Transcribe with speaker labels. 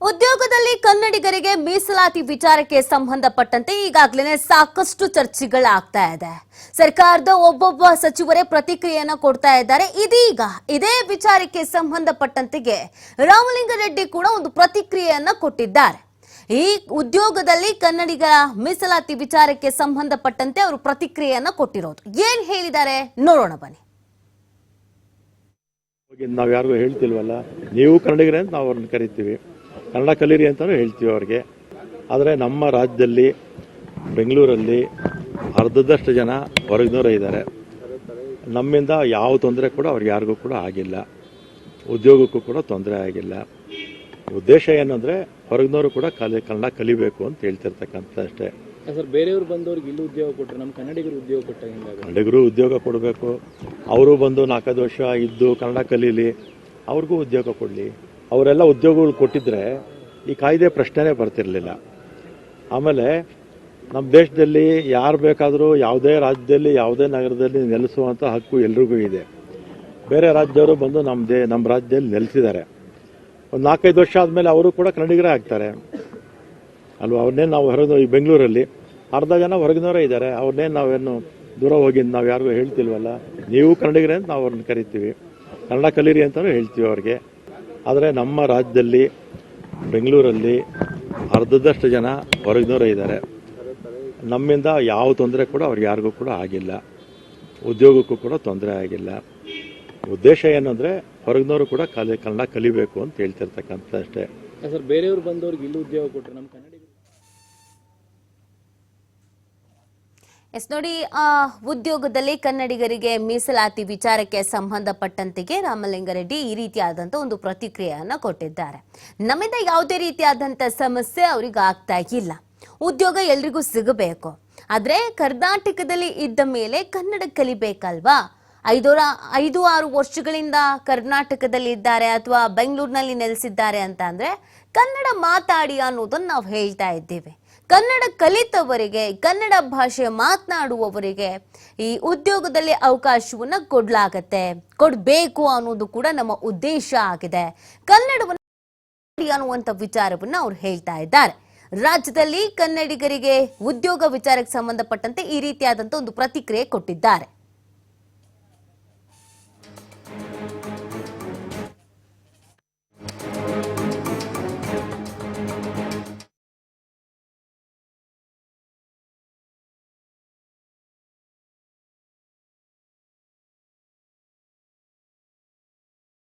Speaker 1: ಉದ್ಯೋಗದಲ್ಲಿ ಕನ್ನಡಿಗರಿಗೆ ಮೀಸಲಾತಿ ವಿಚಾರಕ್ಕೆ ಸಂಬಂಧಪಟ್ಟಂತೆ ಈಗಾಗಲೇ ಸಾಕಷ್ಟು ಚರ್ಚೆಗಳಾಗ್ತಾ ಇದೆ. ಸರ್ಕಾರದ ಒಬ್ಬೊಬ್ಬ ಸಚಿವರೇ ಪ್ರತಿಕ್ರಿಯೆಯನ್ನು ಕೊಡ್ತಾ ಇದ್ದಾರೆ. ಇದೀಗ ಇದೇ ವಿಚಾರಕ್ಕೆ ಸಂಬಂಧಪಟ್ಟಂತೆ ರಾಮಲಿಂಗಾರೆಡ್ಡಿ ಕೂಡ ಒಂದು ಪ್ರತಿಕ್ರಿಯೆಯನ್ನು ಕೊಟ್ಟಿದ್ದಾರೆ. ಈ ಉದ್ಯೋಗದಲ್ಲಿ ಕನ್ನಡಿಗರ ಮೀಸಲಾತಿ ವಿಚಾರಕ್ಕೆ ಸಂಬಂಧಪಟ್ಟಂತೆ ಅವರು ಪ್ರತಿಕ್ರಿಯೆಯನ್ನು ಕೊಟ್ಟಿರೋದು ಏನು ಹೇಳಿದ್ದಾರೆ ನೋಡೋಣ ಬನ್ನಿ.
Speaker 2: ನಾವು ಯಾರಿಗೂ ಹೇಳ್ತಿಲ್ವಲ್ಲ, ನೀವು ಕನ್ನಡಿಗರೇ ಅಂತ ನಾವು ಅವ್ರನ್ನ ಕರಿತೀವಿ, ಕನ್ನಡ ಕಲೀರಿ ಅಂತಲೂ ಹೇಳ್ತೀವಿ ಅವ್ರಿಗೆ. ಆದರೆ ನಮ್ಮ ರಾಜ್ಯದಲ್ಲಿ ಬೆಂಗಳೂರಲ್ಲಿ ಅರ್ಧದಷ್ಟು ಜನ ಹೊರಗಿನವರೇ ಇದ್ದಾರೆ. ನಮ್ಮಿಂದ ಯಾವ ತೊಂದರೆ ಕೂಡ ಅವ್ರಿಗೆ ಯಾರಿಗೂ ಕೂಡ ಆಗಿಲ್ಲ, ಉದ್ಯೋಗಕ್ಕೂ ಕೂಡ ತೊಂದರೆ ಆಗಿಲ್ಲ. ಉದ್ದೇಶ ಏನಂದರೆ ಹೊರಗಿನವರು ಕೂಡ ಕನ್ನಡ ಕಲಿಬೇಕು ಅಂತ ಹೇಳ್ತಿರ್ತಕ್ಕಂಥ ಅಷ್ಟೇ.
Speaker 3: ಸರ್, ಬೇರೆಯವರು ಬಂದವ್ರಿಗೆ ಇಲ್ಲಿ ಉದ್ಯೋಗ ಕೊಟ್ಟರೆ ನಮ್ಮ ಕನ್ನಡಿಗರು ಉದ್ಯೋಗ ಕೊಟ್ಟ
Speaker 2: ಕನ್ನಡಿಗರು ಉದ್ಯೋಗ ಕೊಡಬೇಕು. ಅವರು ಬಂದು 4 ವರ್ಷ ಇದ್ದು ಕನ್ನಡ ಕಲೀಲಿ, ಅವ್ರಿಗೂ ಉದ್ಯೋಗ ಕೊಡಲಿ. ಅವರೆಲ್ಲ ಉದ್ಯೋಗಗಳು ಕೊಟ್ಟಿದ್ರೆ ಈ ಕಾಯ್ದೆ ಪ್ರಶ್ನೆನೇ ಬರ್ತಿರಲಿಲ್ಲ. ಆಮೇಲೆ ನಮ್ಮ ದೇಶದಲ್ಲಿ ಯಾರು ಬೇಕಾದರೂ ಯಾವುದೇ ರಾಜ್ಯದಲ್ಲಿ ಯಾವುದೇ ನಗರದಲ್ಲಿ ನೆಲೆಸುವಂಥ ಹಕ್ಕು ಎಲ್ರಿಗೂ ಇದೆ. ಬೇರೆ ರಾಜ್ಯವರು ಬಂದು ನಮ್ಮ ರಾಜ್ಯದಲ್ಲಿ ನೆಲೆಸಿದ್ದಾರೆ. ಒಂದು 4-5 ವರ್ಷ ಆದಮೇಲೆ ಅವರು ಕೂಡ ಕನ್ನಡಿಗರೇ ಆಗ್ತಾರೆ ಅಲ್ವಾ. ಅವ್ರನ್ನೇನು ನಾವು ಈ ಬೆಂಗಳೂರಲ್ಲಿ ಅರ್ಧ ಜನ ಹೊರಗಿನವರೇ ಇದ್ದಾರೆ. ಅವ್ರನ್ನೇನು ನಾವೇನು ದೂರ ಹೋಗಿ ನಾವು ಯಾರಿಗೂ ಹೇಳ್ತಿಲ್ವಲ್ಲ, ನೀವು ಕನ್ನಡಿಗರೇ ಅಂತ ನಾವು ಅವ್ರನ್ನ ಕರಿತೀವಿ, ಕನ್ನಡ ಕಲೀರಿ ಅಂತಲೂ ಹೇಳ್ತೀವಿ ಅವ್ರಿಗೆ. ಆದರೆ ನಮ್ಮ ರಾಜ್ಯದಲ್ಲಿ ಬೆಂಗಳೂರಲ್ಲಿ ಅರ್ಧದಷ್ಟು ಜನ ಹೊರಗಿನವರೇ ಇದ್ದಾರೆ. ನಮ್ಮಿಂದ ಯಾವ ತೊಂದರೆ ಕೂಡ ಅವ್ರಿಗೆ ಯಾರಿಗೂ ಕೂಡ ಆಗಿಲ್ಲ, ಉದ್ಯೋಗಕ್ಕೂ ಕೂಡ ತೊಂದರೆ ಆಗಿಲ್ಲ. ಉದ್ದೇಶ ಏನಂದರೆ ಹೊರಗಿನವರು ಕೂಡ ಕನ್ನಡ ಕಲಿಬೇಕು ಅಂತ ಹೇಳ್ತಿರ್ತಕ್ಕಂಥ ಅಷ್ಟೇ.
Speaker 3: ಸರ್, ಬೇರೆಯವರು ಬಂದವ್ರಿಗೆ ಇಲ್ಲಿ ಉದ್ಯೋಗ ಕೊಟ್ಟರೆ ನಮ್ಮ ಕನ್ನಡಿಗರು
Speaker 1: ನೋಡಿ, ಉದ್ಯೋಗದಲ್ಲಿ ಕನ್ನಡಿಗರಿಗೆ ಮೀಸಲಾತಿ ವಿಚಾರಕ್ಕೆ ಸಂಬಂಧಪಟ್ಟಂತೆ ರಾಮಲಿಂಗಾರೆಡ್ಡಿ ಈ ರೀತಿಯಾದಂಥ ಒಂದು ಪ್ರತಿಕ್ರಿಯೆಯನ್ನು ಕೊಟ್ಟಿದ್ದಾರೆ. ನಮ್ಮಿಂದ ಯಾವುದೇ ರೀತಿಯಾದಂಥ ಸಮಸ್ಯೆ ಅವ್ರಿಗೆ ಆಗ್ತಾ ಇಲ್ಲ, ಉದ್ಯೋಗ ಎಲ್ರಿಗೂ ಸಿಗಬೇಕು. ಆದರೆ ಕರ್ನಾಟಕದಲ್ಲಿ ಇದ್ದ ಮೇಲೆ ಕನ್ನಡ ಕಲಿಬೇಕಲ್ವಾ? 5-6 ವರ್ಷಗಳಿಂದ ಕರ್ನಾಟಕದಲ್ಲಿ ಇದ್ದಾರೆ ಅಥವಾ ಬೆಂಗಳೂರಿನಲ್ಲಿ ನೆಲೆಸಿದ್ದಾರೆ ಅಂತ ಅಂದರೆ ಕನ್ನಡ ಮಾತಾಡಿ ಅನ್ನೋದನ್ನು ನಾವು ಹೇಳ್ತಾ ಇದ್ದೇವೆ. ಕನ್ನಡ ಕಲಿತವರಿಗೆ, ಕನ್ನಡ ಭಾಷೆ ಮಾತನಾಡುವವರಿಗೆ ಈ ಉದ್ಯೋಗದಲ್ಲಿ ಅವಕಾಶವನ್ನು ಕೊಡಬೇಕು ಅನ್ನೋದು ಕೂಡ ನಮ್ಮ ಉದ್ದೇಶ ಆಗಿದೆ. ಕನ್ನಡವನ್ನು ಅನ್ನುವಂಥ ವಿಚಾರವನ್ನು ಅವ್ರು ಹೇಳ್ತಾ ಇದ್ದಾರೆ. ರಾಜ್ಯದಲ್ಲಿ ಕನ್ನಡಿಗರಿಗೆ ಉದ್ಯೋಗ ವಿಚಾರಕ್ಕೆ ಸಂಬಂಧಪಟ್ಟಂತೆ ಈ ರೀತಿಯಾದಂಥ ಒಂದು ಪ್ರತಿಕ್ರಿಯೆ ಕೊಟ್ಟಿದ್ದಾರೆ.